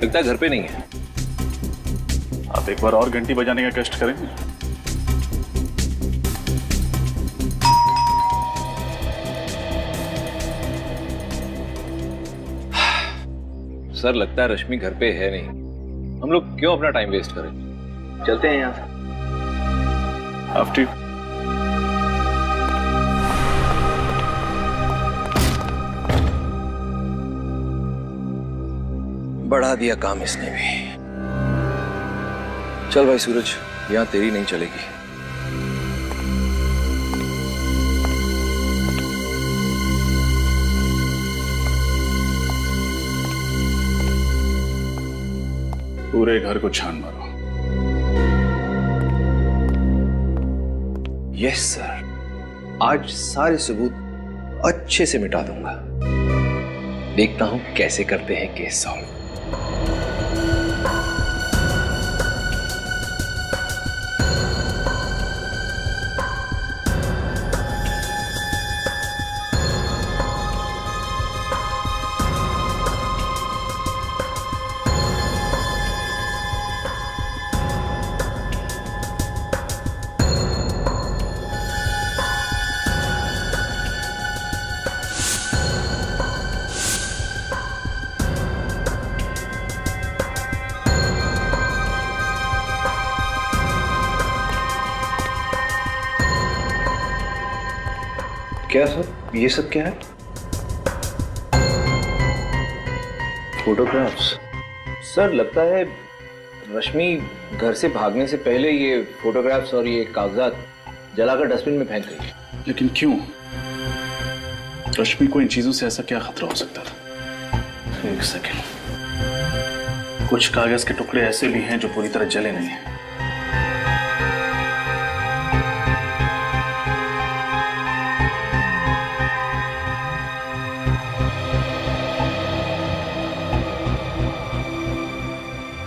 लगता है घर पे नहीं है। आप एक बार और घंटी बजाने का कष्ट करेंगे? सर लगता है रश्मि घर पे है नहीं। हम लोग क्यों अपना टाइम वेस्ट करें, चलते हैं यहाँ से। आफ्टर बढ़ा दिया काम इसने भी। चल भाई सूरज, यहाँ तेरी नहीं चलेगी। पूरे घर को छान मारो। यस सर, आज सारे सबूत अच्छे से मिटा दूंगा। देखता हूं कैसे करते हैं केस सॉल्व। क्या सर, ये सब क्या है? फोटोग्राफ्स। सर लगता है रश्मि घर से भागने से पहले ये फोटोग्राफ्स और ये कागजात जलाकर डस्टबिन में फेंक गई। लेकिन क्यों? रश्मि को इन चीजों से ऐसा क्या खतरा हो सकता था? एक सेकेंड, कुछ कागज के टुकड़े ऐसे भी हैं जो पूरी तरह जले नहीं हैं।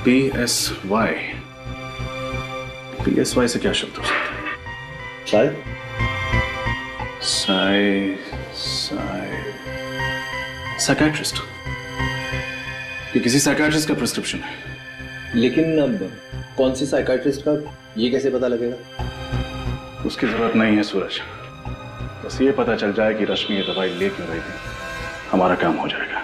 PSY। PSY से क्या शब्द हो सकता है? शायद साइकेट्रिस्ट। ये किसी साइकेट्रिस्ट का प्रिस्क्रिप्शन है। लेकिन अब कौन से साइकाइट्रिस्ट का, ये कैसे पता लगेगा? उसकी जरूरत नहीं है सूरज, बस ये पता चल जाए कि रश्मि ये दवाई ले क्यों रही थी, हमारा काम हो जाएगा।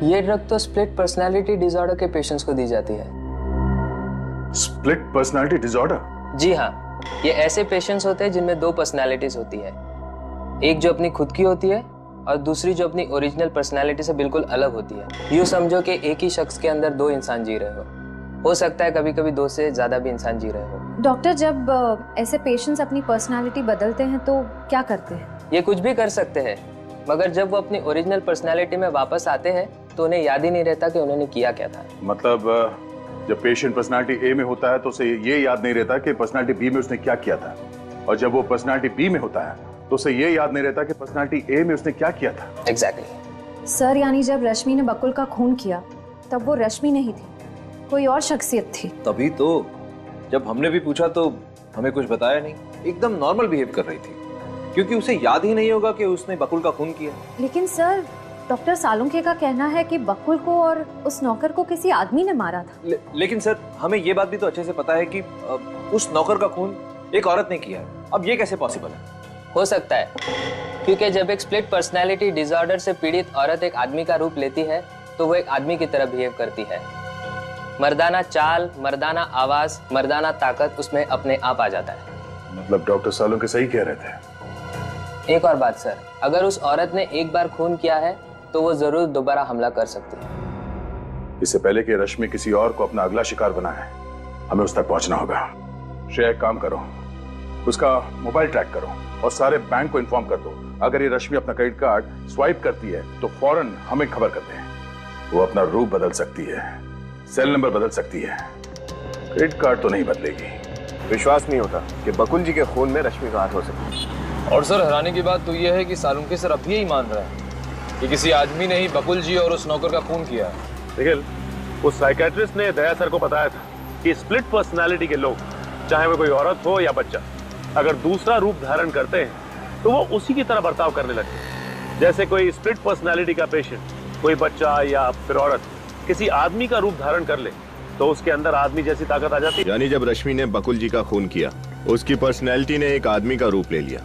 ये ड्रग तो स्प्लिट पर्सनालिटी डिसऑर्डर के पेशेंट्स को दी जाती है। Split personality disorder? जी हाँ, ये ऐसे पेशेंट्स होते हैं जिनमें दो पर्सनालिटीज होती है, एक जो अपनी खुद की होती है और दूसरी जो अपनी ओरिजिनल पर्सनालिटी से बिल्कुल अलग होती है। यूँ समझो कि एक ही शख्स के अंदर दो इंसान जी रहे हो सकता है कभी कभी दो से ज्यादा भी इंसान जी रहे हो। डॉक्टर, जब ऐसे पेशेंट्स अपनी पर्सनालिटी बदलते हैं तो क्या करते हैं? ये कुछ भी कर सकते हैं, मगर जब वो अपनी ओरिजिनल पर्सनालिटी में वापस आते हैं तो उन्हें याद ही नहीं रहता कि उन्होंने किया क्या था। मतलब जब पेशेंट पर्सनालिटी ए में होता है तो उसे ये याद नहीं रहता कि पर्सनालिटी बी में उसने क्या किया था, और जब वो पर्सनालिटी बी में होता है तो उसे ये याद नहीं रहता कि पर्सनालिटी ए में उसने क्या किया था। एग्जैक्टली। सर, यानी जब रश्मि ने बकुल का खून किया तब वो रश्मि नहीं थी, कोई और शख्सियत थी। तभी तो जब हमने भी पूछा तो हमें कुछ बताया नहीं, एकदम नॉर्मल बिहेव कर रही थी, क्योंकि उसे याद ही नहीं होगा कि उसने बकुल का खून किया। लेकिन सर, डॉक्टर सालुंखे का कहना है कि बकुल को और उस नौकर को किसी आदमी ने मारा था। लेकिन सर, हमें ये बात भी तो अच्छे से पता है कि उस नौकर का खून एक औरत ने किया है। अब ये कैसे पॉसिबल है? हो सकता है क्योंकि जब एक स्प्लिट पर्सनालिटी डिसऑर्डर से पीड़ित औरत एक आदमी का रूप लेती है तो वो एक आदमी की तरह बिहेव करती है। मर्दाना चाल, मर्दाना आवाज, मर्दाना ताकत उसमें अपने आप आ जाता है। मतलब डॉक्टर सालुंखे सही कह रहे थे। एक और बात सर, अगर उस औरत ने एक बार खून किया है तो वो जरूर दोबारा हमला कर सकती है। इससे पहले कि रश्मि किसी और को अपना अगला शिकार बनाए, हमें उस तक पहुंचना होगा। श्रेया, एक काम करो, उसका मोबाइल ट्रैक करो और सारे बैंक को इन्फॉर्म कर दो। अगर ये रश्मि अपना क्रेडिट कार्ड स्वाइप करती है तो फौरन हमें खबर कर दें। वो अपना रूप बदल सकती है, सेल नंबर बदल सकती है, क्रेडिट कार्ड तो नहीं बदलेगी। विश्वास नहीं होता कि बकुल जी के खून में रश्मि का हाथ हो सकता। और सर, हैरानी की बात तो यह है कि सालुंखे सर अब यही मान रहे हैं कि किसी आदमी ने ही बकुल जी और उस नौकर का खून किया है। निखिल, उस साइकेट्रिस्ट ने दया सर को बताया था कि स्प्लिट पर्सनालिटी के लोग चाहे वो कोई औरत हो या बच्चा, अगर दूसरा रूप धारण करते हैं तो वो उसी की तरह बर्ताव करने लगते हैं। जैसे कोई स्प्लिट पर्सनालिटी का पेशेंट, कोई बच्चा या फिर औरत किसी आदमी का रूप धारण कर ले तो उसके अंदर आदमी जैसी ताकत आ जाती है। यानी जब रश्मि ने बकुल जी का खून किया, उसकी पर्सनैलिटी ने एक आदमी का रूप ले लिया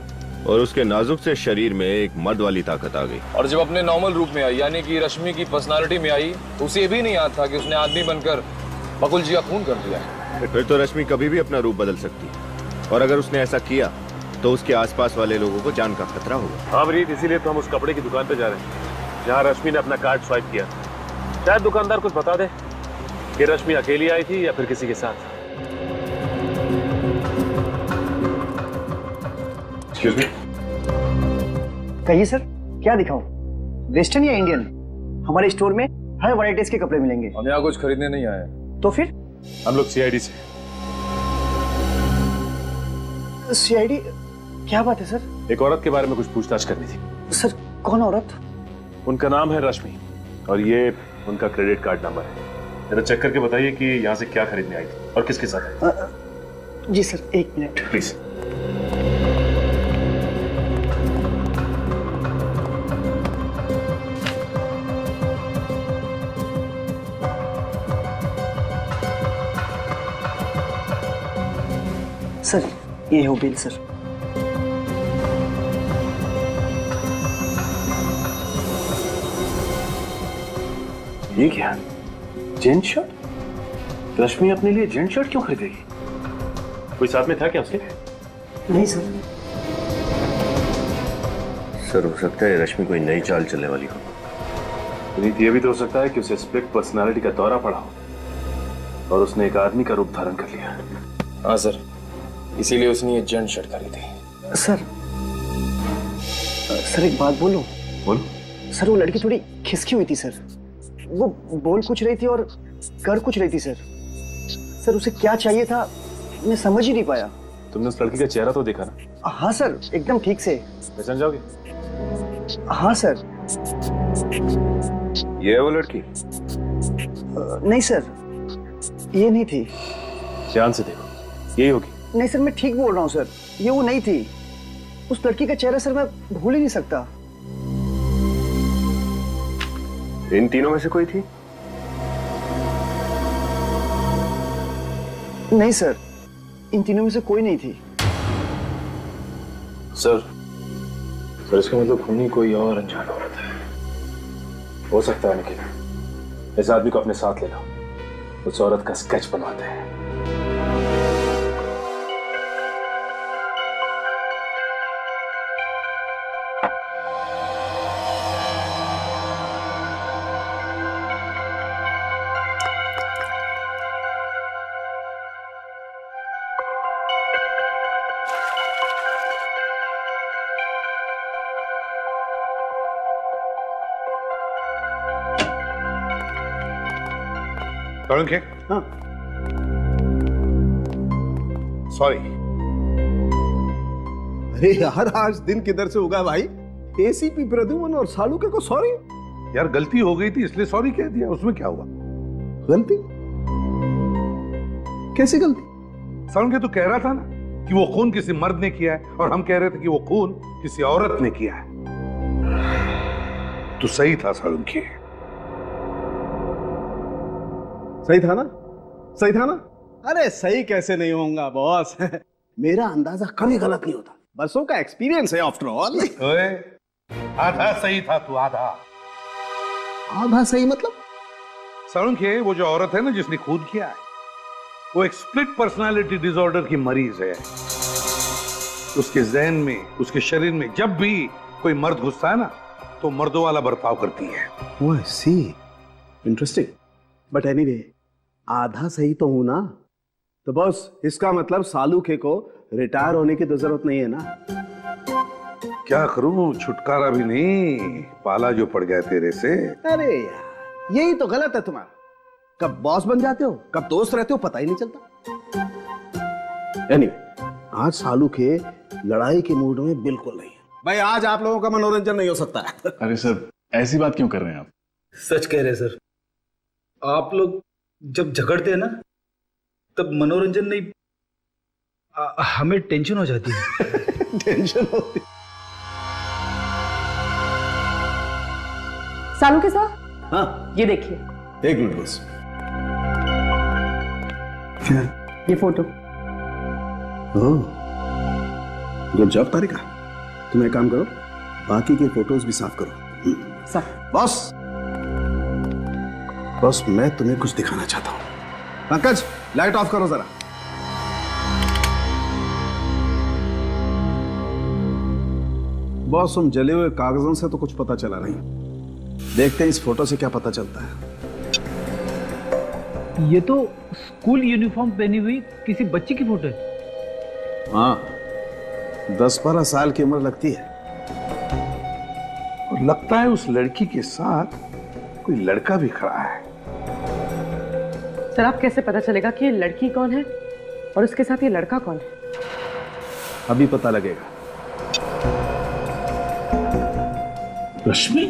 और उसके नाजुक से शरीर में एक मर्द वाली ताकत आ गई। और जब अपने नॉर्मल रूप में आई, यानी कि रश्मि की पर्सनालिटी में आई, तो उसे ये भी नहीं याद था कि उसने आदमी बनकर बकुल जी का खून कर दिया। फिर तो रश्मि कभी भी अपना रूप बदल सकती है, और अगर उसने ऐसा किया तो उसके आसपास वाले लोगों को जान का खतरा होगा। हाँ अमरीत, इसीलिए तो हम उस कपड़े की दुकान पे जा रहे हैं जहाँ रश्मि ने अपना कार्ड स्वाइप किया। शायद दुकानदार कुछ बता दे कि रश्मि अकेली आई थी या फिर किसी के साथ। एक्सक्यूज मी, कहिए सर, क्या दिखाऊं? वेस्टर्न या इंडियन? हमारे स्टोर में हर वैरायटीज के कपड़े मिलेंगे। हम यहाँ कुछ खरीदने नहीं आए हैं। तो फिर? हम लोग सीआईडी से। सीआईडी? क्या बात है सर? एक औरत के बारे में कुछ पूछताछ करनी थी। सर, कौन औरत? उनका नाम है रश्मि और ये उनका क्रेडिट कार्ड नंबर है। जरा चेक करके बताइए कि यहाँ से क्या खरीदने आई थी और किसके साथ आई। जी सर, एक मिनट प्लीज। सर, ये हो बिल सर। ये क्या? Gent shirt? रश्मि अपने लिए जेंट शर्ट क्यों खरीदेगी? कोई साथ में था क्या उसके? नहीं सर। सर, हो सकता है रश्मि कोई नई चाल चलने वाली हो। पुनीत, ये भी तो हो सकता है कि उसे स्प्लिट पर्सनालिटी का दौरा पड़ा हो और उसने एक आदमी का रूप धारण कर लिया। हाँ सर, इसीलिए उसने ये जेंट शर्ट खरीदी। सर, सर एक बात बोलूं? बोलो। सर, वो लड़की थोड़ी खिसकी हुई थी सर। वो बोल कुछ रही थी और कर कुछ रही थी सर। सर, उसे क्या चाहिए था मैं समझ ही नहीं पाया। तुमने उस लड़की का चेहरा तो देखा ना? हाँ सर, एकदम ठीक से। पहचान जाओगे? हाँ सर। ये है वो लड़की? नहीं सर, ये नहीं थी। ध्यान से देखो, यही होगी। नहीं सर, मैं ठीक बोल रहा हूँ सर, ये वो नहीं थी। उस लड़की का चेहरा सर मैं भूल ही नहीं सकता। इन तीनों में से कोई थी? नहीं सर, इन तीनों में से कोई नहीं थी। सर, इसका मतलब खूनी कोई और अनजान औरत है। हो सकता है निखिल, इस आदमी को अपने साथ ले लो, उस औरत का स्केच बनवाते हैं। हाँ। सॉरी। अरे यार, आज दिन किधर से उगा भाई? एसीपी प्रद्युमन और सालुके को सॉरी? यार गलती हो गई थी इसलिए सॉरी कह दिया, उसमें क्या हुआ? गलती? कैसी गलती? सालुके तो कह रहा था ना कि वो खून किसी मर्द ने किया है और हम कह रहे थे कि वो खून किसी औरत ने किया है। तो सही था सालुके। सही था ना? सही था ना? अरे सही कैसे नहीं होऊंगा बॉस? मेरा अंदाजा कभी गलत नहीं होता, बरसों का एक्सपीरियंस है आफ्टर ऑल। आधा सही था तू, आधा। आधा सही मतलब? सालुके, वो जो औरत है ना जिसने खून किया है, वो एक स्प्लिट पर्सनालिटी डिसऑर्डर की मरीज है। उसके जहन में, उसके शरीर में जब भी कोई मर्द घुसता है ना तो मर्दों वाला बर्ताव करती है। ओह सी, इंटरेस्टिंग। बट एनीवे, आधा सही तो हूं ना? तो बॉस, इसका मतलब सालुके को रिटायर होने की तो जरूरत नहीं है ना? क्या करूं, छुटकारा भी नहीं, पाला जो पड़ गया तेरे से। अरे यार, यही तो गलत है तुम्हारा। कब बॉस बन जाते हो, कब दोस्त रहते हो, पता ही नहीं चलता। एनीवे, आज सालुके लड़ाई के मूड में बिल्कुल नहीं है। भाई, आज आप लोगों का मनोरंजन नहीं हो सकता है। अरे सर, ऐसी बात क्यों कर रहे हैं आप? सच कह रहे हैं सर। आप लोग जब झगड़ते हैं ना, तब मनोरंजन नहीं, हमें टेंशन हो जाती है। टेंशन होती। सालू के साथ हाँ ये देखिए, एक मिनट बस। ये फोटो। गुड जॉब तारिका। तुम एक काम करो, बाकी के फोटोज भी साफ करो। सर बॉस, बॉस मैं तुम्हें कुछ दिखाना चाहता हूं। पंकज लाइट ऑफ करो जरा। बॉस हम जले हुए कागजों से तो कुछ पता चला नहीं, देखते हैं इस फोटो से क्या पता चलता है। ये तो स्कूल यूनिफॉर्म पहनी हुई किसी बच्ची की फोटो है। हाँ 10-12 साल की उम्र लगती है। और लगता है उस लड़की के साथ कोई लड़का भी खड़ा है। सर आप कैसे पता चलेगा कि ये लड़की कौन है और उसके साथ ये लड़का कौन है? अभी पता लगेगा। रश्मि,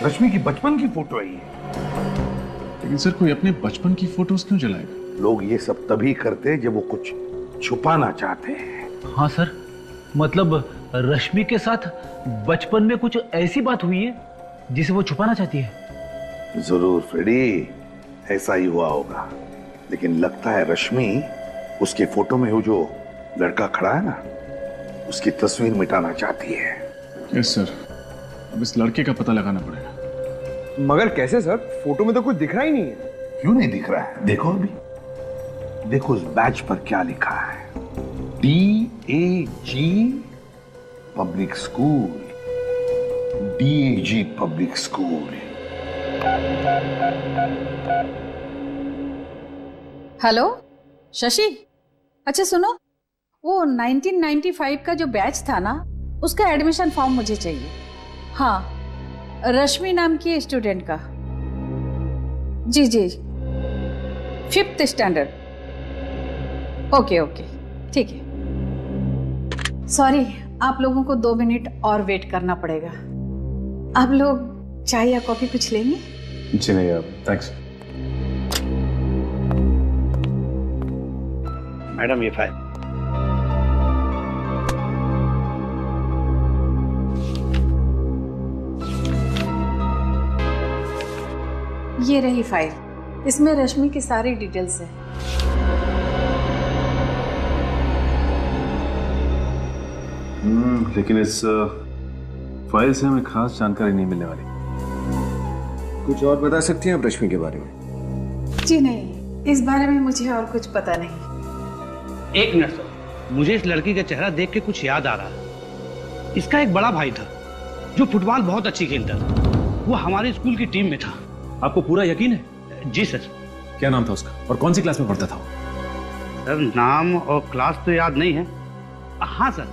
रश्मि की बचपन की फोटो है ये। लेकिन सर कोई अपने बचपन की फोटोज क्यों जलाएगा? लोग ये सब तभी करते हैं जब वो कुछ छुपाना चाहते हैं। हाँ सर, मतलब रश्मि के साथ बचपन में कुछ ऐसी बात हुई है जिसे वो छुपाना चाहती है। जरूर फ्रेडी, ऐसा ही हुआ होगा। लेकिन लगता है रश्मि उसके फोटो में वो जो लड़का खड़ा है ना, उसकी तस्वीर मिटाना चाहती है। यस सर, अब इस लड़के का पता लगाना पड़ेगा। मगर कैसे सर? फोटो में तो कुछ दिख रहा ही नहीं है। क्यों नहीं दिख रहा है? देखो अभी, देखो उस बैच पर क्या लिखा है। DAG public school, DAG public school. Hello Shashi, अच्छा सुनो, वो 1995 का जो बैच था ना, उसका एडमिशन फॉर्म मुझे चाहिए। हाँ, रश्मि नाम की स्टूडेंट का। जी जी, 5th स्टैंडर्ड। ओके ओके ठीक है। सॉरी, आप लोगों को 2 मिनट और वेट करना पड़ेगा। आप लोग चाय या कॉफी कुछ लेंगे? जी नहीं अब थैंक्स। मैडम ये फाइल। ये रही फाइल, इसमें रश्मि की सारी डिटेल्स है। लेकिन इस फाइल से हमें खास जानकारी नहीं मिलने वाली। कुछ और बता सकती हैं आप रश्मि के बारे में? जी नहीं, इस बारे में मुझे और कुछ पता नहीं। एक मिनट सर, मुझे इस लड़की का चेहरा देख के कुछ याद आ रहा है। इसका एक बड़ा भाई था जो फुटबॉल बहुत अच्छी खेलता था। वो हमारे स्कूल की टीम में था। आपको पूरा यकीन है? जी सर। क्या नाम था उसका और कौन सी क्लास में पढ़ता था? सर नाम और क्लास तो याद नहीं है। हाँ सर,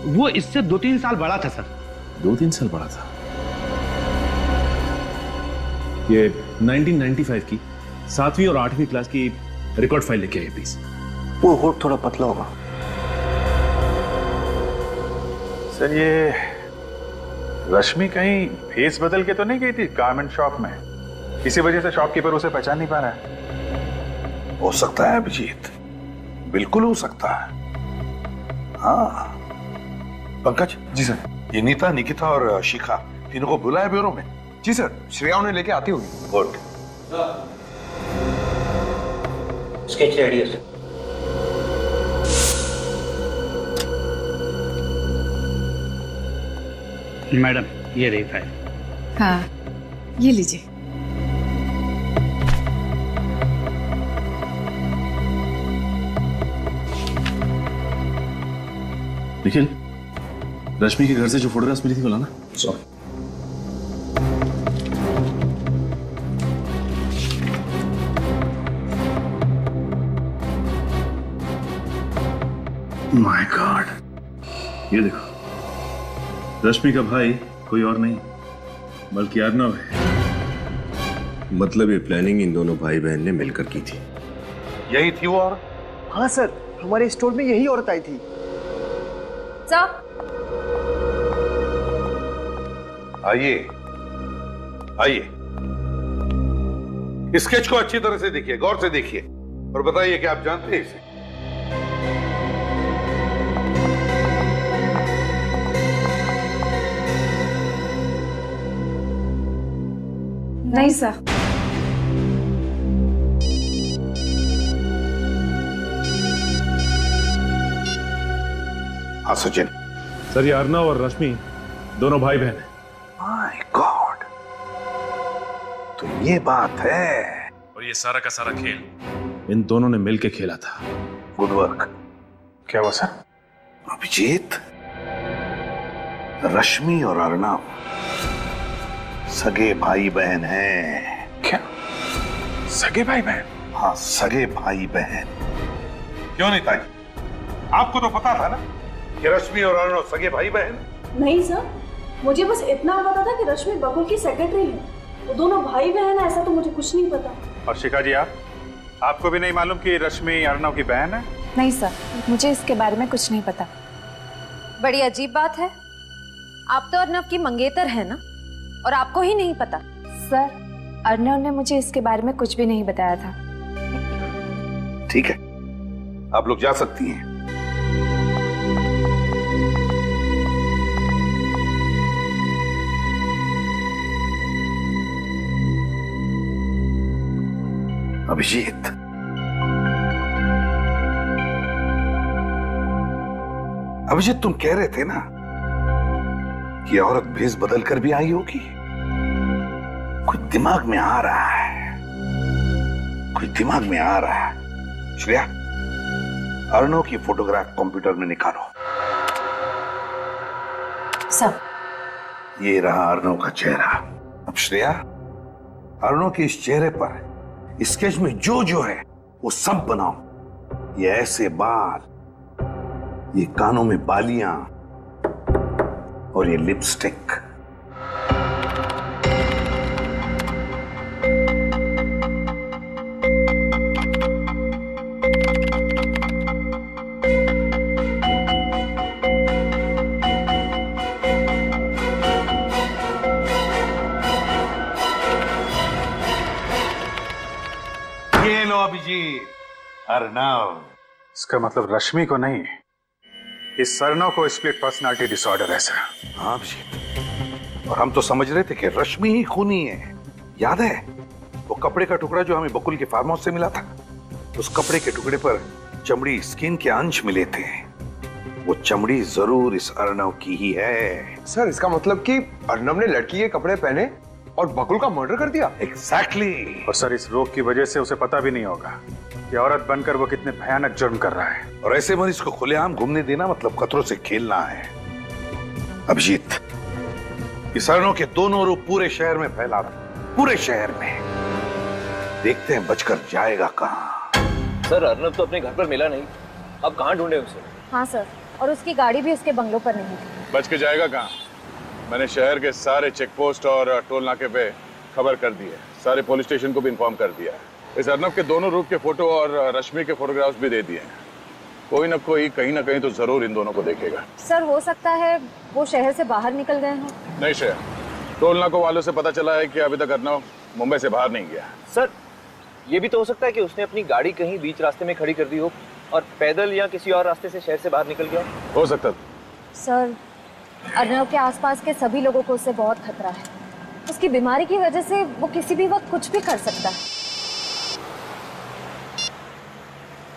वो इससे 2-3 साल बड़ा था सर। 2-3 साल बड़ा था। ये 1995 की 7वीं और 8वीं क्लास की रिकॉर्ड फाइल लेके आइए प्लीज। वो होठ थोड़ा पतला होगा। सर ये रश्मि कहीं फेस बदल के तो नहीं गई थी गारमेंट शॉप में? इसी वजह से शॉपकीपर उसे पहचान नहीं पा रहा है। हो सकता है अभिजीत, बिल्कुल हो सकता है। हाँ पंकज। जी सर। ये नीता, निकिता और शिखा तीनों को बुलाया ब्यूरो में? जी सर, श्रेया उन्हें लेके आती होगी। गुड। स्केच रेडी है सर। मैडम ये रही फाइल। हाँ, ये लीजिए। निखिल, रश्मि के घर से जो फोटोग्राफ्स मिली थी बोला ना? सॉरी। माय गॉड, ये देखो, रश्मि का भाई कोई और नहीं बल्कि अर्नव है। मतलब ये प्लानिंग इन दोनों भाई बहन ने मिलकर की थी। यही थी वो औरत? हाँ सर, हमारे स्टोर में यही औरत आई थी। आइए आइए, स्केच को अच्छी तरह से देखिए, गौर से देखिए और बताइए कि आप जानते हैं इसे? नहीं सर। हाँ सचिन। सर, ये अर्नव और रश्मि दोनों भाई बहन हैं। माय गॉड, तो ये बात है। और ये सारा का सारा खेल इन दोनों ने मिलके खेला था। Good work. क्या हुआ सर? अभिजीत, रश्मि और अर्नव सगे भाई बहन हैं। क्या सगे भाई बहन? हाँ, सगे भाई बहन। क्यों नहीं ताजी, आपको तो पता था ना कि रश्मि और अर्नव सगे भाई बहन? नहीं सर, मुझे बस इतना पता था कि रश्मि बकुल की सेक्रेटरी है। वो दोनों भाई बहन है, ऐसा तो मुझे कुछ नहीं पता। और शिखा जी, आपको भी नहीं मालूम कि रश्मि अर्नव की बहन है? नहीं सर, मुझे इसके बारे में कुछ नहीं पता। बड़ी अजीब बात है, आप तो अर्नव की मंगेतर है ना, और आपको ही नहीं पता? सर, अर्नव ने मुझे इसके बारे में कुछ भी नहीं बताया था। ठीक है, आप लोग जा सकती हैं। अभिजीत, अभिजीत, तुम कह रहे थे ना कि औरत भेष बदल कर भी आई होगी। कुछ दिमाग में आ रहा है, कुछ दिमाग में आ रहा है। श्रेया, अर्नव की फोटोग्राफ कंप्यूटर में निकालो। सर। ये रहा अर्नव का चेहरा। अब श्रेया, अर्नव के इस चेहरे पर स्केच में जो जो है वो सब बनाओ। ये ऐसे बाल, ये कानों में बालियां और ये लिपस्टिक। ये लो अभिजीत, अर्नव। इसका मतलब रश्मि को नहीं, इस अर्नव को स्प्लिट पर्सनालिटी डिसऑर्डर है सर। हाँ अभिजीत, और हम तो समझ रहे थे कि रश्मि ही खूनी है। याद है वो कपड़े का टुकड़ा जो हमें बकुल के फार्म हाउस से मिला था? उस कपड़े के टुकड़े पर चमड़ी, स्किन के अंश मिले थे। वो चमड़ी जरूर इस अर्नव की ही है। सर, इसका मतलब कि अर्नव ने लड़की के कपड़े पहने और बकुल का मर्डर कर दिया? एग्जैक्टली। और सर, इस रोग की वजह से उसे पता भी नहीं होगा कि औरत बनकर वो कितने भयानक जुर्म कर रहा है। और ऐसे मरीज को खुलेआम घूमने देना मतलब खतरों से खेलना है। अभिजीत, इस अर्नव के दोनों रूप पूरे शहर में फैला दो, पूरे शहर में। देखते हैं बचकर जाएगा कहां। सर, अर्नव तो अपने घर पर मिला नहीं, अब कहां ढूंढे उसे? हाँ सर, और उसकी गाड़ी भी उसके बंगलों पर नहीं थी। बच के जाएगा कहां? मैंने शहर के सारे चेक पोस्ट और टोल नाके पे खबर कर दी है, सारे पुलिस स्टेशन को भी इन्फॉर्म कर दिया है। इस अर्नव के दोनों रूप के फोटो और रश्मि के फोटोग्राफ्स भी दे दिए हैं। कोई ना कोई कहीं ना कहीं तो जरूर इन दोनों को देखेगा। सर, हो सकता है वो शहर से बाहर निकल गए हों। नहीं श्रेया, टोल नाकों वालों से पता चला है कि अभी तक अर्नव मुंबई से बाहर नहीं गया। सर, ये भी तो हो सकता है कि उसने अपनी गाड़ी कहीं बीच रास्ते में खड़ी कर दी हो और पैदल या किसी और रास्ते से शहर से बाहर निकल गया हो सकता। सर, अर्नव के आसपास के सभी लोगों को उससे बहुत खतरा है। उसकी बीमारी की वजह से वो किसी भी वक्त कुछ भी कर सकता है।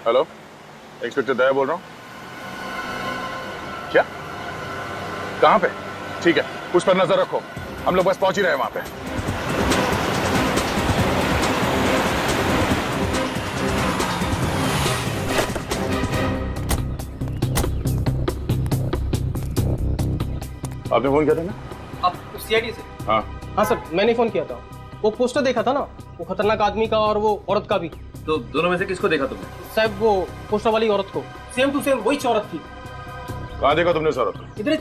हेलो, इंस्पेक्टर दया बोल रहा हूँ। क्या? कहाँ पे? ठीक है, उस पर नजर रखो, हम लोग बस पहुंच ही रहे हैं वहां पे। आपने फोन किया था ना? आप सीआईडी से? हाँ हाँ सर, मैंने फोन किया था। वो पोस्टर देखा था ना, वो खतरनाक आदमी का और वो औरत का भी। तो दोनों में से किसको देखा तुमने? साहब, वो पोस्टर वाली औरत को, सेम टू सेम वही औरत थी। कहाँ देखा तुमने उस औरत को? इधर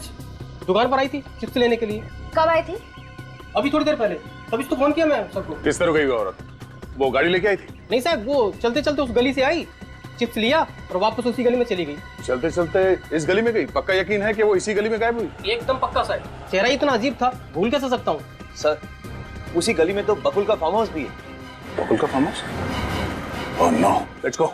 दुकान पर आई थी चिप्स लेने के लिए। कब आई थी? अभी थोड़ी देर पहले, तभी तो फोन किया मैं सबको। किस तरह गई वो औरत? वो गाड़ी लेके आई थी? नहीं साहब, वो चलते चलते उस गली से आई, चिप्स लिया और वापस उसी गली में चली गई। चलते चलते इस गली में गई? पक्का यकीन है कि वो इसी गली में गायब हुई? एकदम पक्का साहब, चेहरा इतना अजीब था, भूल कैसे सकता हूँ? सर, उसी गली में तो बकुल का फार्म हाउस भी है। बकुल का farm house? Oh no, let's go.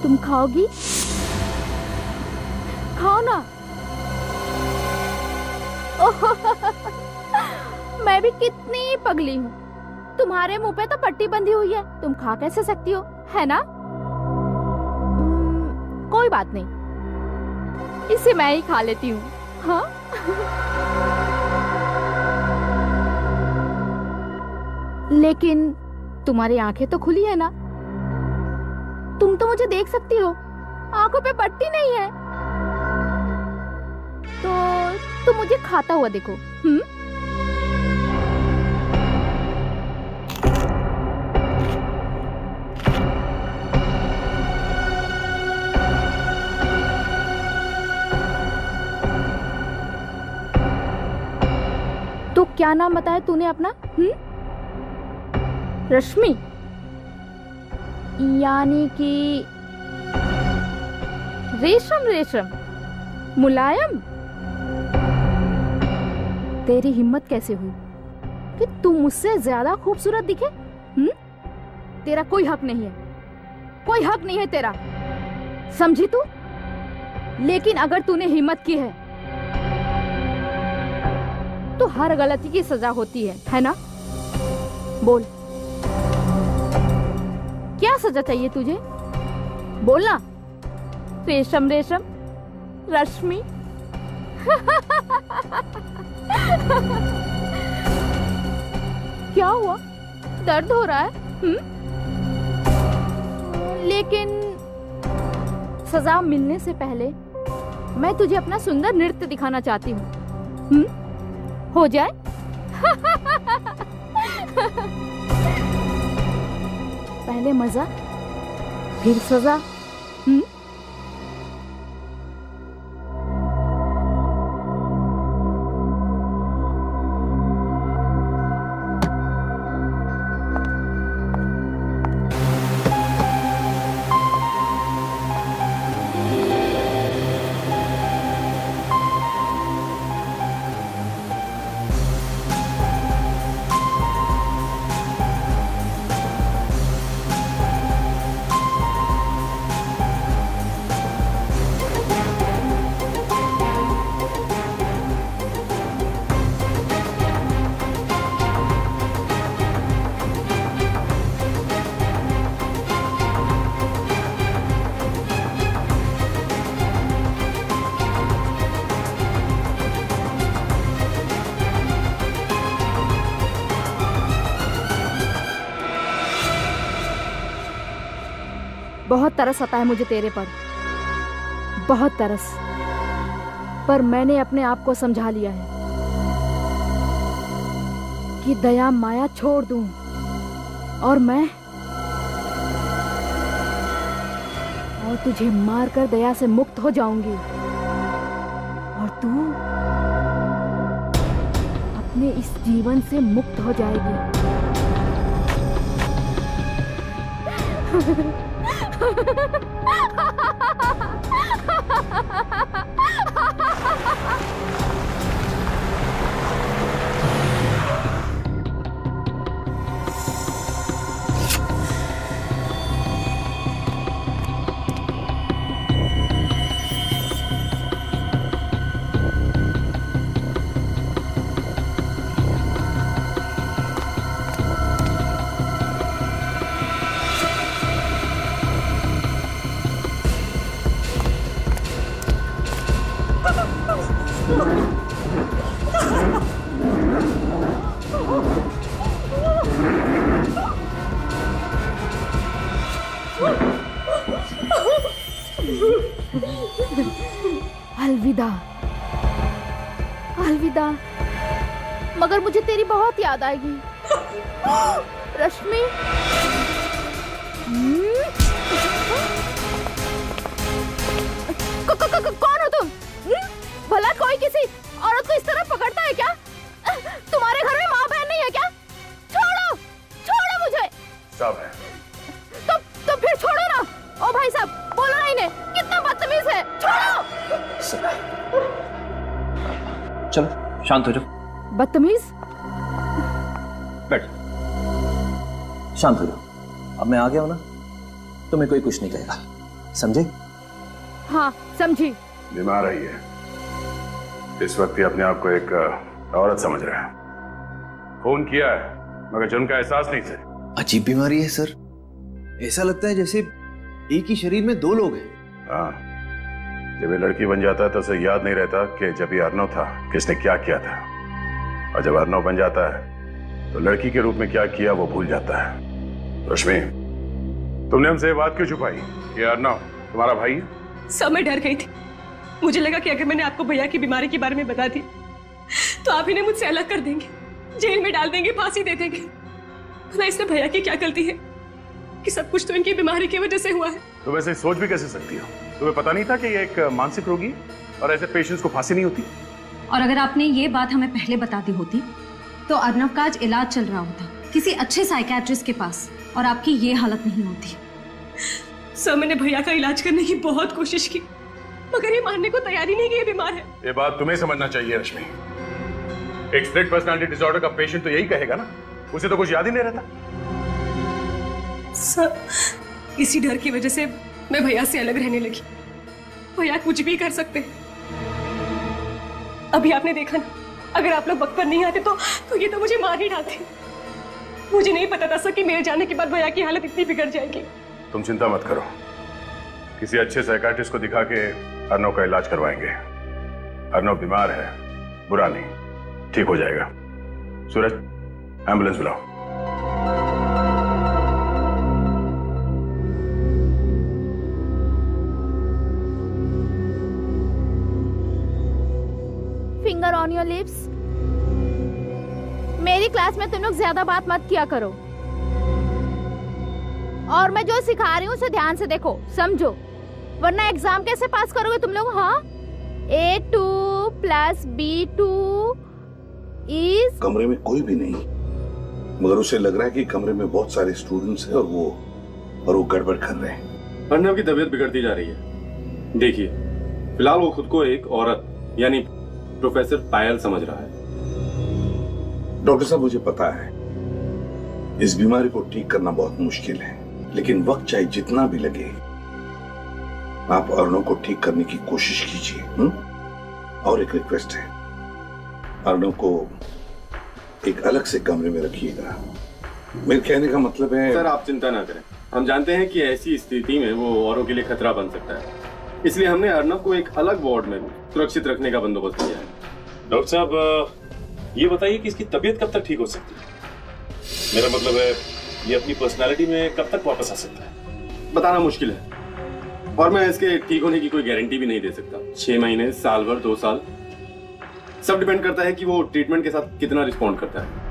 तुम खाओगी? खाओ ना। मैं भी कितनी पगली हूँ, तुम्हारे मुंह पे तो पट्टी बंधी हुई है, तुम खा कैसे सकती हो, है ना? कोई बात नहीं, इसे मैं ही खा लेती हूँ। हाँ? लेकिन तुम्हारी आंखें तो खुली है ना, तुम तो मुझे देख सकती हो, आंखों पे पट्टी नहीं है, तो तुम मुझे खाता हुआ देखो। तो क्या नाम बताया तूने अपना? रश्मि, यानी कि रेशम रेशम, मुलायम। तेरी हिम्मत कैसे हुई कि तू मुझसे ज्यादा खूबसूरत दिखे? तेरा कोई हक नहीं है, कोई हक नहीं है तेरा, समझी तू? लेकिन अगर तूने हिम्मत की है तो हर गलती की सजा होती है ना? बोल, क्या सजा चाहिए तुझे? बोलना। रेशम रेशम, रश्मि। क्या हुआ? दर्द हो रहा है? लेकिन सजा मिलने से पहले मैं तुझे अपना सुंदर नृत्य दिखाना चाहती हूँ। हो जाए? पहले मजा, फिर सजा। बहुत तरस आता है मुझे तेरे पर, बहुत तरस। पर मैंने अपने आप को समझा लिया है कि दया माया छोड़ दूं और तुझे मारकर दया से मुक्त हो जाऊंगी और तू अपने इस जीवन से मुक्त हो जाएगी। अलविदा अलविदा, मगर मुझे तेरी बहुत याद आएगी रश्मि। कौन हो तुम? भला कोई किसी औरत को इस तरह पकड़ता है क्या? तुम्हारे घर में माँ बहन नहीं है क्या? छोड़ो छोड़ो मुझे। सब है। तो फिर छोड़ो ना। ओ भाई साहब, बोलो ना इन्हें, कितना बदतमीज है। छोड़ो। चलो शांत हो जाओ। बदतमीज? बैठ, शांत हो जाओ। अब मैं आ गया हूं ना, तुम्हें कोई कुछ नहीं कहेगा, समझे? हाँ समझी। बीमार रही है, इस वक्त ही अपने आप को एक औरत समझ रहा है। खून किया है मगर जुर्म का एहसास नहीं से। अजीब बीमारी है सर, ऐसा लगता है जैसे एक ही शरीर में दो लोग हैं। हाँ, जब ये लड़की बन जाता है तो उसे याद नहीं रहता कि जब ये अर्नव था किसने क्या किया था, और जब अर्नव बन जाता है तो लड़की के रूप में क्या किया वो भूल जाता है। रश्मि, तुमने हमसे ये बात क्यों छुपाई कि अर्नव तुम्हारा भाई है? सब मैं डर गई थी। मुझे लगा कि अगर मैंने आपको भैया की बीमारी के बारे में बता दी तो आप इन्हें मुझसे अलग कर देंगे, जेल में डाल देंगे, फांसी दे देंगे। भला इसमें भैया की क्या गलती है कि सब कुछ तो इनकी बीमारी की वजह से हुआ है। तो वैसे सोच भी कैसे सकती हो? तुम्हें पता नहीं था कि ये एक मानसिक रोगी और ऐसे पेशेंट्स को फांसी नहीं होती? और अगर आपने ये बात हमें पहले बता दी होती तो अर्नव का आज इलाज चल रहा होता किसी अच्छे साइकियाट्रिस्ट के पास, और आपकी ये हालत नहीं होती। सर, मैंने भैया का इलाज करने की बहुत कोशिश की, मगर ये मानने को तैयार ही नहीं कि ये बीमार है। ये बात तुम्हें समझना चाहिए रश्मि। एक स्प्लिट पर्सनालिटी डिसऑर्डर का पेशेंट तो यही कहेगा ना, उसे तो कुछ याद ही नहीं रहता। सर, इसी डर की वजह से मैं भैया से अलग रहने लगी। भैया कुछ भी कर सकते हैं। अभी आपने देखा ना, अगर आप लोग वक्त पर नहीं आते तो ये तो मुझे मार ही डालते। मुझे नहीं पता था सर कि मेरे जाने के बाद भैया की हालत इतनी बिगड़ जाएगी। तुम चिंता मत करो, किसी अच्छे साइकियाट्रिस्ट को दिखा के अर्नव का इलाज करवाएंगे। अर्नव बीमार है, बुरा नहीं, ठीक हो जाएगा। सूरज, एम्बुलेंस बुलाओ। Finger on your lips. मेरी क्लास में तुम लोग ज्यादा बात मत किया करो, और मैं जो सिखा रही हूँ उसे ध्यान से देखो, समझो, वरना एग्जाम कैसे पास करोगे तुम लोग? हाँ, A2 + B2 इज। कमरे में कोई भी नहीं, मगर उसे लग रहा है कि कमरे में बहुत सारे स्टूडेंट्स हैं और वो गड़बड़ कर रहे हैं। अर्नव की तबीयत बिगड़ती जा रही है। देखिए, फिलहाल वो खुद को एक औरत यानी प्रोफेसर पायल समझ रहा है। डॉक्टर साहब, मुझे पता है इस बीमारी को ठीक करना बहुत मुश्किल है, लेकिन वक्त चाहे जितना भी लगे आप अर्नव को ठीक करने की कोशिश कीजिए। और एक रिक्वेस्ट है, अर्नव को एक अलग से कमरे में रखिएगा। मेरे कहने का मतलब है। सर, आप चिंता ना करें, हम जानते हैं कि ऐसी स्थिति में वो औरों के लिए खतरा बन सकता है, इसलिए हमने अर्नव को एक अलग वार्ड में सुरक्षित रखने का बंदोबस्त किया है। डॉक्टर साहब, ये बताइए कि इसकी तबीयत कब तक ठीक हो सकती है? मेरा मतलब है, ये अपनी पर्सनालिटी में कब तक वापस आ सकता है? बताना मुश्किल है, और मैं इसके ठीक होने की कोई गारंटी भी नहीं दे सकता। 6 महीने, साल भर, 2 साल, सब डिपेंड करता है कि वो ट्रीटमेंट के साथ कितना रिस्पॉन्ड करता है।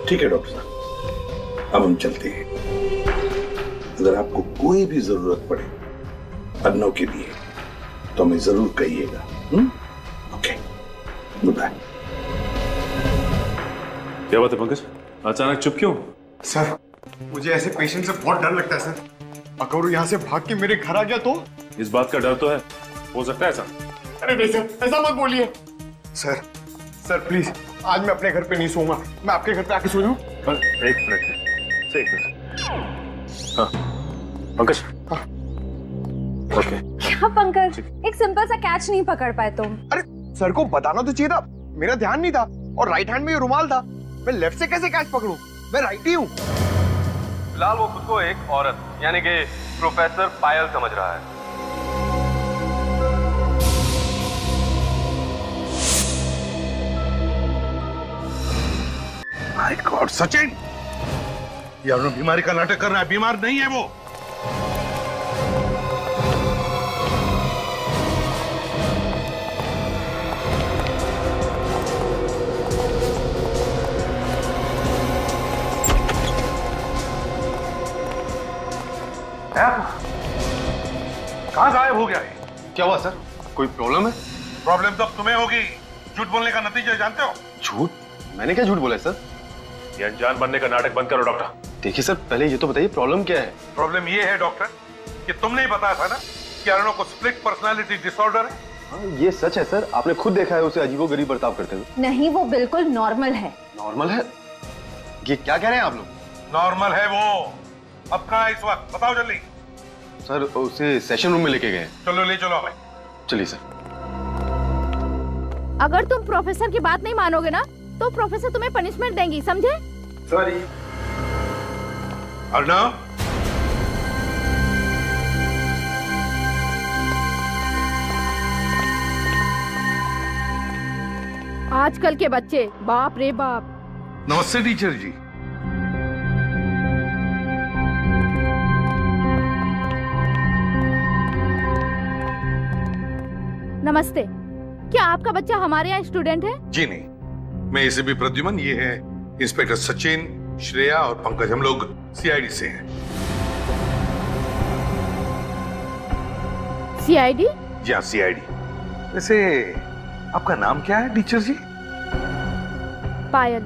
ठीक है डॉक्टर साहब, अब हम चलते हैं। अगर आपको कोई भी जरूरत पड़े अर्नव के लिए तो हमें जरूर कहिएगा। Okay, good bye. क्या बात है पंकज, अचानक चुप क्यों? सर, मुझे ऐसे पेशेंट से बहुत डर लगता है सर। अगर वो यहाँ से भाग के मेरे घर आ गया तो? इस बात का डर तो है, हो सकता है ऐसा। अरे नहीं सर, ऐसा मत बोलिए। सर प्लीज, आज मैं अपने घर पे नहीं सोऊंगा, मैं आपके घर पे आके सो जाऊं। एक मिनट। हाँ पंकज। हाँ। ओके। क्या पंकज, एक सिंपल सा कैच नहीं पकड़ पाए तुम? अरे सर को बताना तो चाहिए था, मेरा ध्यान नहीं था, और राइट हैंड में ये रुमाल था, मैं लेफ्ट से कैसे कैच पकड़ूं? मैं राइट ही हूँ। फिलहाल वो खुद को एक औरत यानी कि प्रोफेसर पायल समझ रहा है। माय गॉड सचिन, ये अर्णव बीमारी का नाटक कर रहा है, बीमार नहीं है वो। कहां गायब हो गया है? क्या हुआ सर? कोई प्रॉब्लम है? प्रॉब्लम तो तुम्हें होगी, झूठ बोलने का नतीजा जानते हो। झूठ? मैंने क्या झूठ बोला है सर? ये अनजान बनने का नाटक बंद करो डॉक्टर। देखिए सर, पहले ये तो बताइए प्रॉब्लम क्या है? प्रॉब्लम ये है डॉक्टर कि तुमने ही बताया था ना कि अर्णव को स्प्लिट पर्सनालिटी डिसऑर्डर है। हाँ, ये सच है सर, आपने खुद देखा है उसे अजीबोगरीब बर्ताव करते हुए। नहीं, वो बिल्कुल नॉर्मल है। नॉर्मल है? ये क्या कह रहे हैं आप लोग? नॉर्मल है वो। अब कहाँ है इस वक्त, बताओ जल्दी। सर उसे सेशन रूम में लेके गए। चलो ले चलो भाई। चलिए सर। अगर तुम प्रोफेसर की बात नहीं मानोगे ना तो प्रोफेसर तुम्हें पनिशमेंट देंगी, समझे? सॉरी। अर्णव, आजकल के बच्चे, बाप रे बाप। नमस्ते टीचर जी। नमस्ते, क्या आपका बच्चा हमारे यहाँ स्टूडेंट है? जी नहीं, मैं एसीपी प्रद्युमन, ये है इंस्पेक्टर सचिन, श्रेया और पंकज, हम लोग सीआईडी से हैं। सीआईडी? जी हाँ, सीआईडी। वैसे आपका नाम क्या है टीचर जी? पायल।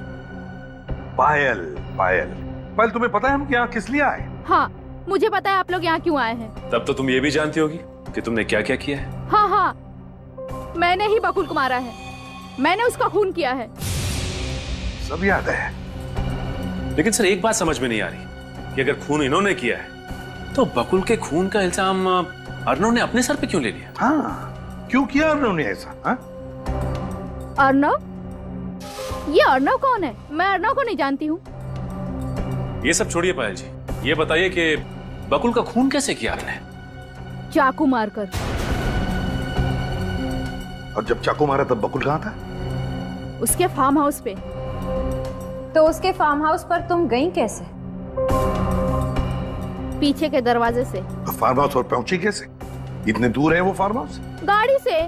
पायल। पायल, पायल तुम्हें पता है हम यहाँ किस लिए आए? हाँ, मुझे पता है आप लोग यहाँ क्यों आए हैं। तब तो तुम ये भी जानती होगी कि तुमने क्या क्या किया है। हाँ हाँ, मैंने ही बकुल को मारा है, मैंने उसका खून किया है। सब याद है। लेकिन सर एक बात समझ में नहीं आ रही कि अगर खून इन्होंने किया है तो बकुल के खून का इल्जाम अर्णव ने अपने सर पे क्यों ले लिया? हाँ, क्यों किया अर्णव ने ऐसा? हाँ? अर्णव? ये अर्णव कौन है? मैं अर्णव को नहीं जानती हूँ। ये सब छोड़िए पायल जी, ये बताइए कि बकुल का खून कैसे किया आपने? चाकू मारकर। और जब चाकू मारा तब बकुल कहाँ था? उसके फार्म हाउस पे। तो उसके फार्म हाउस पर तुम गई कैसे? पीछे के दरवाजे से। फार्म हाउस और पहुंची कैसे? इतने दूर है वो फार्म हाउस? गाड़ी से।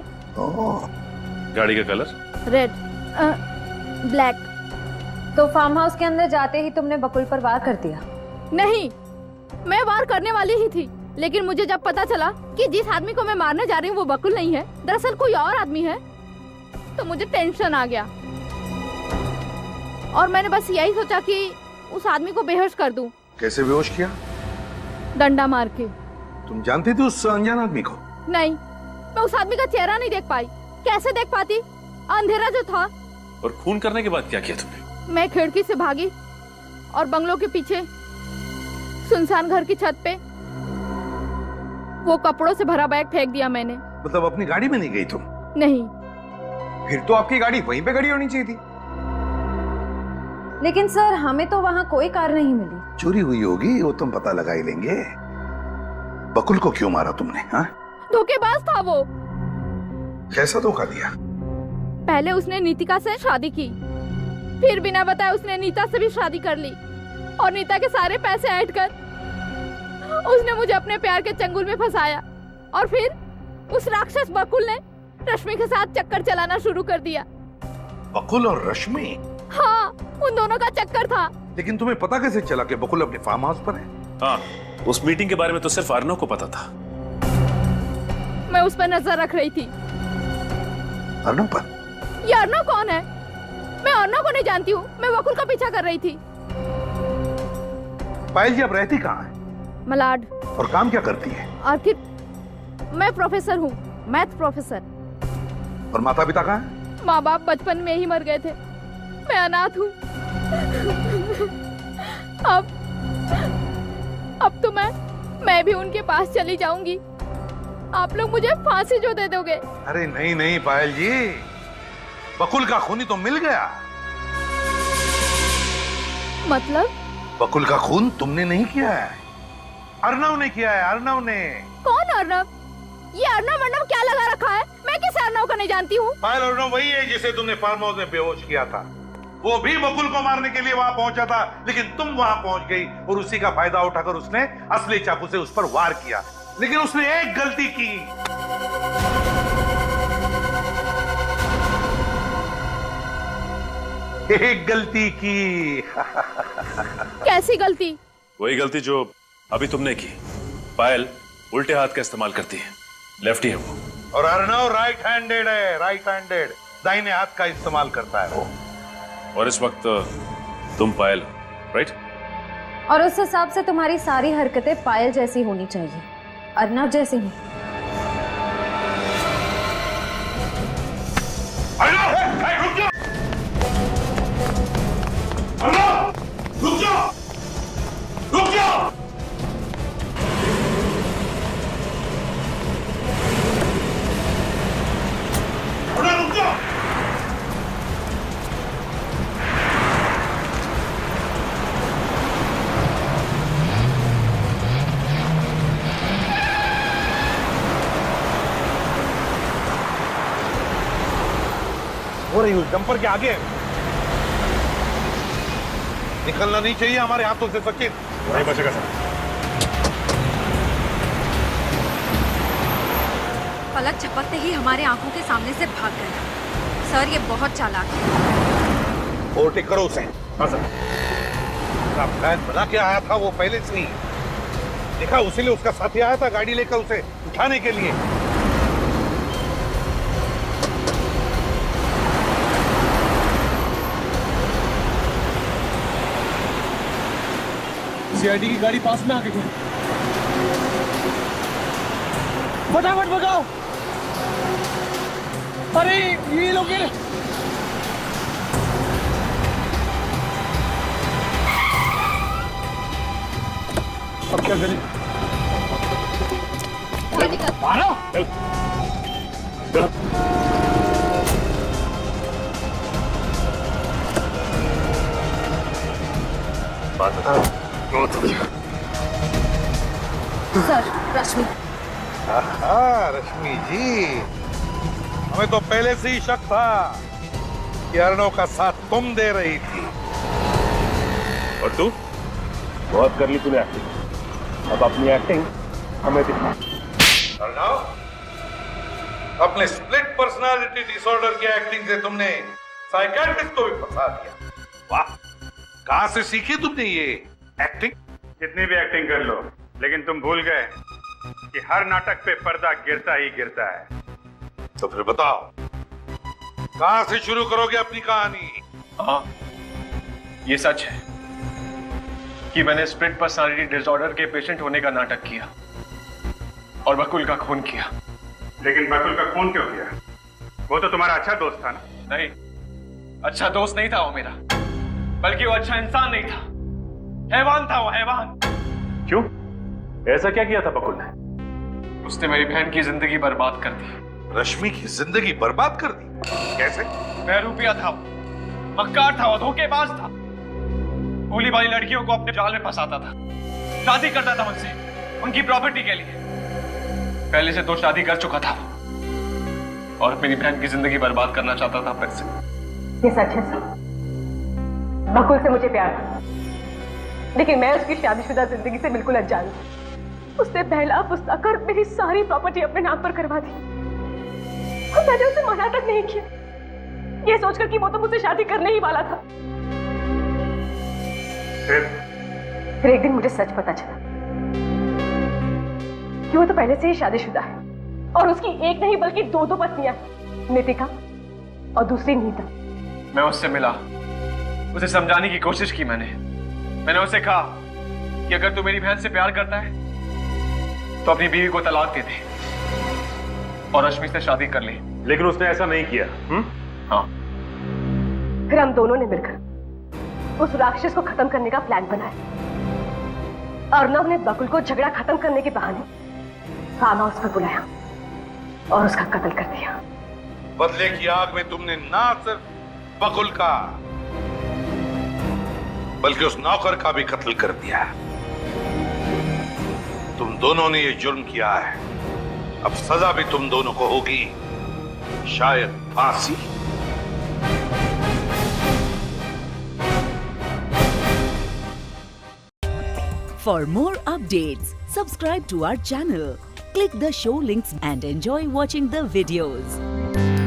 गाड़ी का कलर? Red, black. तो फार्म हाउस के अंदर जाते ही तुमने बकुल पर वार कर दिया? नहीं, मैं वार करने वाली ही थी, लेकिन मुझे जब पता चला कि जिस आदमी को मैं मारने जा रही हूँ वो बकुल नहीं है, दरअसल कोई और आदमी है, तो मुझे टेंशन आ गया और मैंने बस यही सोचा कि उस आदमी को बेहोश कर दूं। कैसे बेहोश किया? डंडा मार के। तुम जानती थी उस अनजान आदमी को? नहीं, मैं उस आदमी का चेहरा नहीं देख पाई। कैसे देख पाती, अंधेरा जो था। और खून करने के बाद क्या किया तुमने? मैं खिड़की से भागी और बंगलों के पीछे सुनसान घर की छत पे वो कपड़ों से भरा बैग फेंक दिया मैंने। मतलब अपनी गाड़ी में नहीं गई तुम? नहीं। फिर तो आपकी गाड़ी वहीं पे खड़ी होनी चाहिए थी। लेकिन सर, हमें तो वहाँ कोई कार नहीं मिली। चोरी हुई होगी, वो तुम पता लगा ही लेंगे। बकुल को क्यों मारा तुमने? हाँ, धोखेबाज था वो। कैसा धोखा दिया? पहले उसने नीतिका से शादी की, फिर बिना बताए उसने नीता से भी शादी कर ली और नीता के सारे पैसे ऐड कर उसने मुझे अपने प्यार के चंगुल में फंसाया और फिर उस राक्षस बकुल ने रश्मि के साथ चक्कर चलाना शुरू कर दिया। बकुल और रश्मि? हाँ, उन दोनों का चक्कर था। लेकिन तुम्हें पता कैसे चला कि बकुल अपने फार्म हाउस पर है? हाँ, उस मीटिंग के बारे में तो सिर्फ अर्णव को पता था। मैं उस पर नजर रख रही थी। अर्णव पर? ये अर्णव कौन है? मैं अर्णव को नहीं जानती हूँ, मैं बकुल का पीछा कर रही थी। पायल जी, आप रहती कहाँ है? मलाड। और काम क्या करती है? आखिर मैं प्रोफेसर हूँ, मैथ प्रोफेसर। और माता पिता कहाँ है? माँ बाप बचपन में ही मर गए थे, मैं अनाथ हूँ। अब तो मैं भी उनके पास चली जाऊंगी। आप लोग मुझे फांसी जो दे दोगे। अरे नहीं नहीं पायल जी, बकुल का खूनी तो मिल गया। मतलब? बकुल का खून तुमने नहीं किया है, अर्णव ने किया है। अर्णव ने। कौन अर्णव? ये अर्णव क्या लगा रखा है? मैं किस अर्णव को नहीं जानती हूँ। पायल, अर्णव वही है जिसे तुमने फार्म हाउस में बेहोश किया था। वो भी बकुल को मारने के लिए वहां पहुंचा था, लेकिन तुम वहां पहुंच गई और उसी का फायदा उठाकर उसने असली चाकू से उस पर वार किया। लेकिन उसने एक गलती की। एक गलती की। कैसी गलती? वही गलती जो अभी तुमने की। पायल उल्टे हाथ का इस्तेमाल करती है, लेफ्टी है वो। और अर्णव राइट हैंडेड है, राइट हैंडेड, दाहिने हाथ का इस्तेमाल करता है वो। और इस वक्त तुम पायल, राइट? और उस हिसाब से तुम्हारी सारी हरकतें पायल जैसी होनी चाहिए, अर्नव जैसी नहीं। रुक जाओ! रुक जाओ! रुक जाओ! रुक जाओ! हो रही उस डंपर के आगे निकलना नहीं चाहिए हमारे हाथों से सचिन। नहीं बचेगा सर। पलक झपकते ही हमारे आंखों के सामने से भाग गया। सर ये बहुत चालाक है। ओवरटेक करो उसे। हाँ सर। प्लान बना के आया था वो पहले से ही देखा, उसी लिए उसका साथी आया था गाड़ी लेकर उसे उठाने के लिए। सीआईडी की गाड़ी पास में आ गई है, फटाफट भगाओ। अरे ये लोग अब क्या करें? मारो। सर, रश्मि। रश्मि जी, हमें तो पहले से ही शक था कि अर्णव का साथ तुम दे रही थी। और तू? बहुत कर ली तूने एक्टिंग, अब अपनी एक्टिंग हमें दिखा। अर्णव, अपने स्प्लिट पर्सनालिटी डिसऑर्डर की एक्टिंग से तुमने साइकियाट्रिस्ट को भी फंसा दिया। वाह, कहां से सीखी तुमने ये एक्टिंग? कितनी भी एक्टिंग कर लो, लेकिन तुम भूल गए कि हर नाटक पे पर्दा गिरता ही गिरता है। तो फिर बताओ, कहां से शुरू करोगे अपनी कहानी? हाँ, ये सच है कि मैंने स्प्लिट पर्सनालिटी डिसऑर्डर के पेशेंट होने का नाटक किया और बकुल का खून किया। लेकिन बकुल का खून क्यों किया? वो तो तुम्हारा अच्छा दोस्त था ना? नहीं, अच्छा दोस्त नहीं था वो मेरा, बल्कि वो अच्छा इंसान नहीं था, हैवान था वो, हैवान। क्यों? ऐसा क्या किया था बकुल ने? उसने मेरी बहन की जिंदगी बर्बाद कर दी। रश्मि की जिंदगी बर्बाद कर दी? कैसे? बहरूपिया था वो, मक्कार था वो, धोखेबाज था, भोली भाली लड़कियों को अपने जाल में फंसाता था, शादी करता था मुझसे उनकी प्रॉपर्टी के लिए। पहले से 2 शादी कर चुका था वो, और मेरी बहन की जिंदगी बर्बाद करना चाहता था फिर से। ये सच है सर, बकुल से मुझे प्यार था, लेकिन मैं उसकी शादीशुदा जिंदगी से बिल्कुल अनजान थी। उसने पहला पुस्तकर मेरी सारी प्रॉपर्टी अपने नाम पर करवा दी और मैंने उसे मना तक नहीं किया, ये सोचकर कि वो तो मुझसे शादी करने ही वाला था। फिर एक दिन मुझे सच पता चला कि वो तो पहले से ही शादीशुदा है और उसकी एक नहीं बल्कि 2 पत्नियां, नितिका और दूसरी नीता। मैं उससे मिला, उसे समझाने की कोशिश की मैंने उसे कहा कि अगर तू मेरी बहन से प्यार करता है तो अपनी बीवी को तलाक दे दे और रश्मि से शादी कर ले। लेकिन उसने ऐसा नहीं किया। हाँ। फिर हम दोनों ने मिलकर उस राक्षस को खत्म करने का प्लान बनाया। अर्णव ने बकुल को झगड़ा खत्म करने के बहाने फार्म हाउस पर बुलाया और उसका कत्ल कर दिया। बदले की आग में तुमने ना सिर्फ बकुल का बल्कि उस नौकर का भी कत्ल कर दिया। तुम दोनों ने ये जुर्म किया है, अब सजा भी तुम दोनों को होगी, शायद फांसी। For more updates, subscribe to our channel, click the show links and enjoy watching the videos.